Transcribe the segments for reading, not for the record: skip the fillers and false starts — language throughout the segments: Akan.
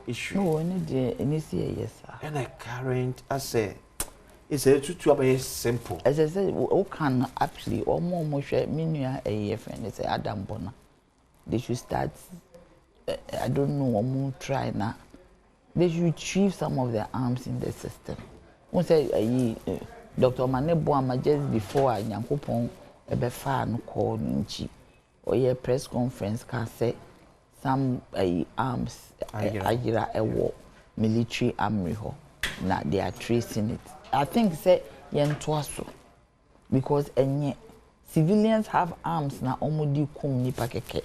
issue. No, any say yes, sir. And a current, I say, it's a too simple. As I said, who can actually or more share minia a friend, it's Adam Bona. They should start, I don't know, or more try now. They should retrieve some of their arms in the system. One say, Dr. Maneboama just before I Yankopon, a befa no call Ninchi, or a press conference can say some arms, Ajira, a war, military army, now they are tracing it. I think say yen twaso because civilians have arms na omodi kum nipa keke.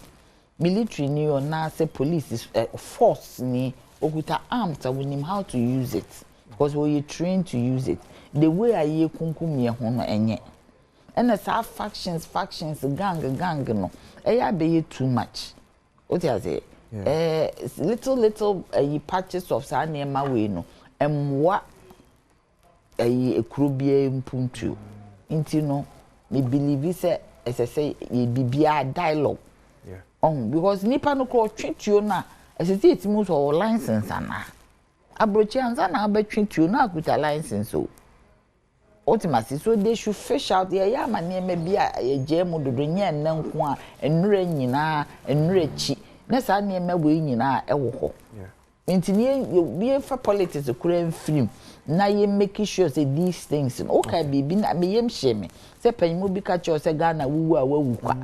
Military ni or na say police is force ni okuta arms that we know how to use it because we are trained to use it. The way I ye kunkum ye ho no enye. And as our factions gang no. Eya be too much. What you say? Little patches of sa niema we no. Emwa a crubie mpuntu. Inti no, me believe say as I say ye bibia dialogue. Yeah. Because nipa no ko treat you na as I say it most or license ana. Abrochi anza na be treat you na akuta license so. Ultimately, so they should fish out the yama near maybe a gem do nye nko a enure nyina enure chi. Na sa near me we nyina e wo ho. Yeah. Inti ye for politics kura film. Na ye making sure say these things okay bibi na me yem sheme say panyimu bi ka cho say Ghana wuwu a wawu kwa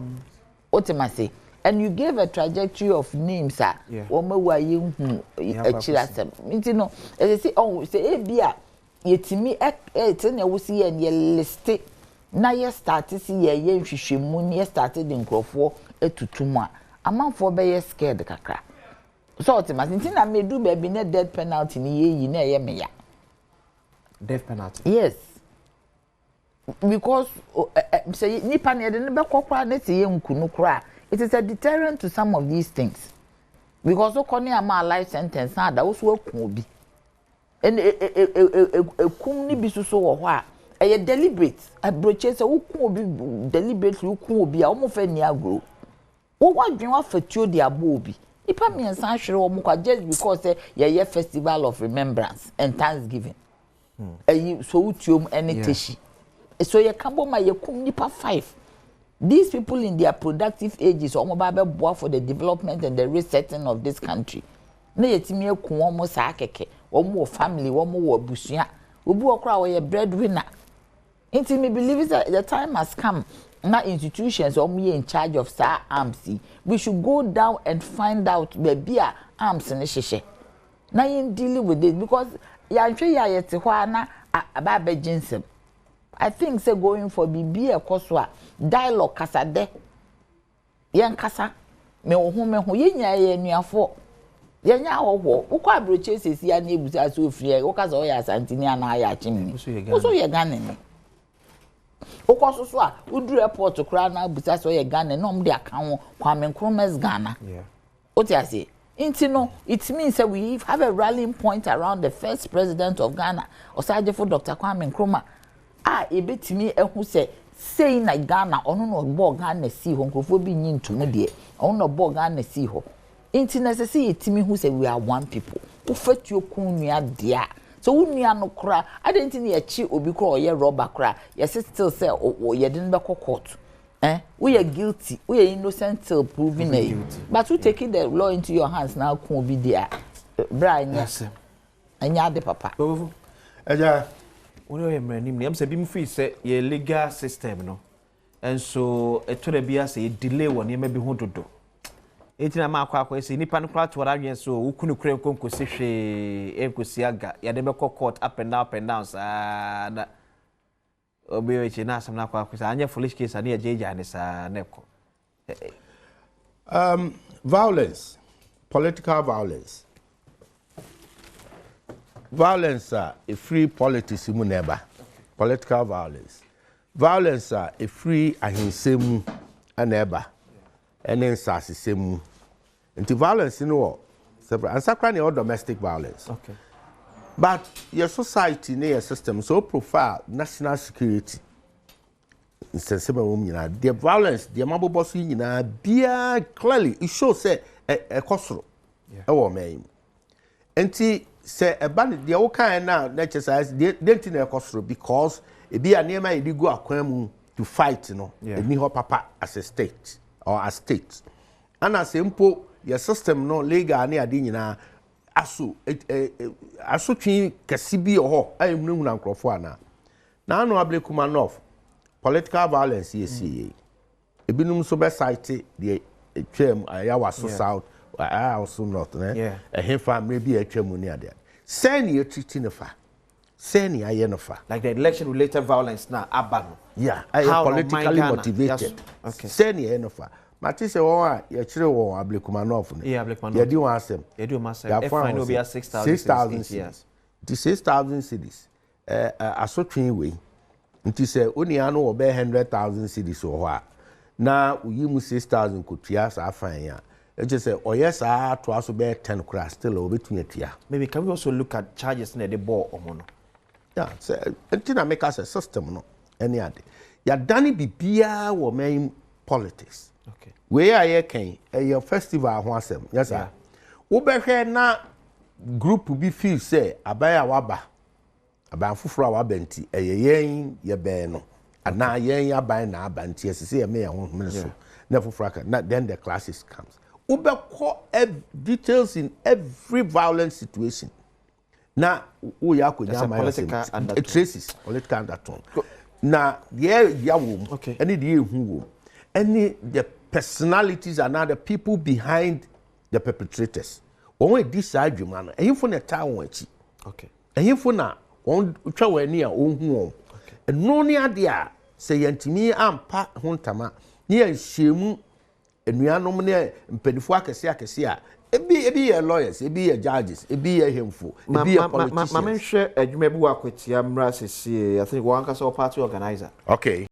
ultimately and you gave a trajectory of names ah o mawu aye hu akira sem nti no say oh say e bia yetimi e na wo si ye list na ye start si ye nhwehwemu ne ye started the nkrofo etutumu a amanfo be ye scared kakra so ultimately nti na me do baby na death penalty ni ye yi na ye me ya death penalty. Yes. Because say nipa ne de ne be kokora na say nkunu kora. It is a deterrent to some of these things. Because so koni ama life sentence na da wo so akun obi. And kum ni bi so wo ho a e deliberate. Abroche say wo kun obi deliberately wo kun obi a wo mo fa ni agro. Wo wadwen wa fatuo de abo obi. Nipa miensa hwere wo mo kwa just because ye festival of remembrance and thanksgiving. Sowutuom and Anyaa. So you can ma ye kum nipa 5. These people in their productive ages omo ba be boa for the development and the resetting of this country. Na yetimi ekun omo sa keke, omo family, omo wo busua. Obi okra wo ye breadwinner. Inti me believe that the time has come. Na institutions omo ye in charge of sa arms. We should go down and find out maybe arms ne hwehwe. Na yin dealing with this because yantwe ya yete ho na ababa jinsem. I think say going for bibi ekoswa dialogue kasa de yen kasa me ho yenya ye nuafo yenya hoho ukwa abroche sesi ya na ebusa so ofie ukasa o ya asantini ana ya chimni so ye Ghana ni ukoso so a udru airport kura na abusa so ye Ghana no mde aka ho Kwame Nkrumah's Ghana. Yeah. What you say? No, it means that we have a rallying point around the first president of Ghana, Osajefo Dr. Kwame Nkrumah. Ebetimi ehu say na Ghana ono no bo Ghana si ho nkrofo bi nyi ntomo de ono no bo Ghana si ho. Inti necessary etimi hu say we are one people. Wo fatuo kun nua de a. So wo nua no kra, adenti na ye chi obi kra oye robber kra. Yes still say o ye de no be court. We are guilty. We are innocent till proven guilty. But we taking the law into your hands now. Can be there, Brian. Yes, Anyaa de papa. Aja, what are you meaning? I'm saying, free say your legal system, no. And so a to the be as a delay one. You may be home to do. 18 ama kwa say nipa no kra to wara so wo kunu kra konko se hwe ekosiaga ya de be court up and down sa obiwechi na asam na kwa anya foolish case ani ejeja ne sa neko violence, political violence a free politics mu neba political violence a free ahinsem aneba enen sasisem nti violence no several and sacred or domestic violence. Okay. But your society, your system, so profile national security. The violence, the mabo boss, clearly it shows a costro. enti se eba ne de wo kan na exercise de nti na ekosoro because e bi a niam e di go akwan mu to fight no eni ho papa as a state or as state ana se mpo your system no legal ne ade nyina aso twi kase bi ho ayemunu na nkrofo ana na no Ablekumanov political violence yesi ebinum so be site de twem ayawa so south also north ne hefa maybe atwam ni ade send you treating fa send you aye no fa like the election related violence now abano politically motivated send you no fa mati se won a ye kire won Ablekumanov ne ye di won asem if I know be 6,000 years the 6,000 cities asotwen we nti se onia no obe 100,000 cities wo a na uyimu 6,000 kotua sa afan ya eje say oyes a to aso be 10 kura still obetunya tia maybe can we also look at charges na the ball omo no say entina make us a system no any ade ya dani bibia wo main politics okay we aye kan your festival ho asem yes sir wo behwe na group bi feel say abaya waba aban fufuro a waba nti yen ye be no ana yen aban na abanti esese ye me ho so na fufuro ka na then the classes comes ubekọ details in every violent situation na wo ya konya ma traces political undertone na ye yawo any the ehu wo any the personalities and other people behind the perpetrators won we decide dwuma no ehimfo na ta won achi okay ehimfo na won twa wani a ohun won eno ne ade a se yantimi ampa hontama ne yanhyemu enuanom ne mpanifo akese a ebi ye lawyers ebi ye judges ebi ye hemfo ebi ye politicians ma menhwe adwuma bi wa kwatia mra sese I think one case or party organizer okay